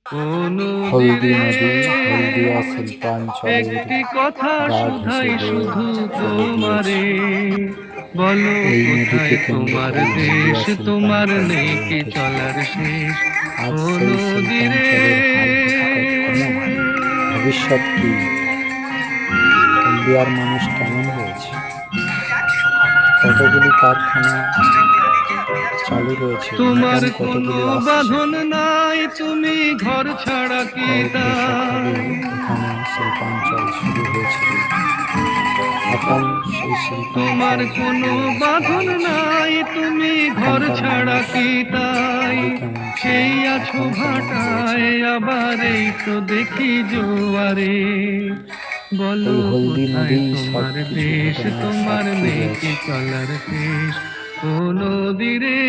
হলদি নদীরে নদী হলদিয়া শিল্পাঞ্চলের একটি কথা রাগ শুধাই হিসেবে শুধু চলে গিয়েছে। তোমারে, বলো এই নদীকে কোথায় কেন্দ্র তোমার করেই দেশ, হলদিয়া তোমার শিল্পাঞ্চল নেই গড়ে কি উঠেছিল। চলার শেষ। আজ ও সেই নদীরে শিল্পাঞ্চলের হাল হকিকত ঘূর্ণমান। ভবিষ্যৎ কি? হলদিয়ার মানুষ কেমন রয়েছে? কতগুলি কারখানা চালু রয়েছে, তোমার নতুন কোনো কতগুলি আসছে। বাঁধন নাই, তুমি ঘর ছাড়া কি কয়েক দশক আগে তাই? এখানে শিল্পাঞ্চল শুরু হয়েছিল। এখন সেই তোমার শিল্পাঞ্চল কোনো ধুয়ে মুছে হয়ে বাঁধন গেছে। নাই, তুমি ঘর এখানকার ছাড়া মানুষ কি তাই? আগে কেমন ছিল, সেই আছো এখন কেমন রয়েছে। ভাটায়, আবার এই তো দেখি জোয়ারে। বলো এই হলদি কোথায় নদী সব তোমার কিছু দেশ, ঘটনার তোমার সাক্ষী নেই কি রয়েছে। চলার শেষ। ও নদীরে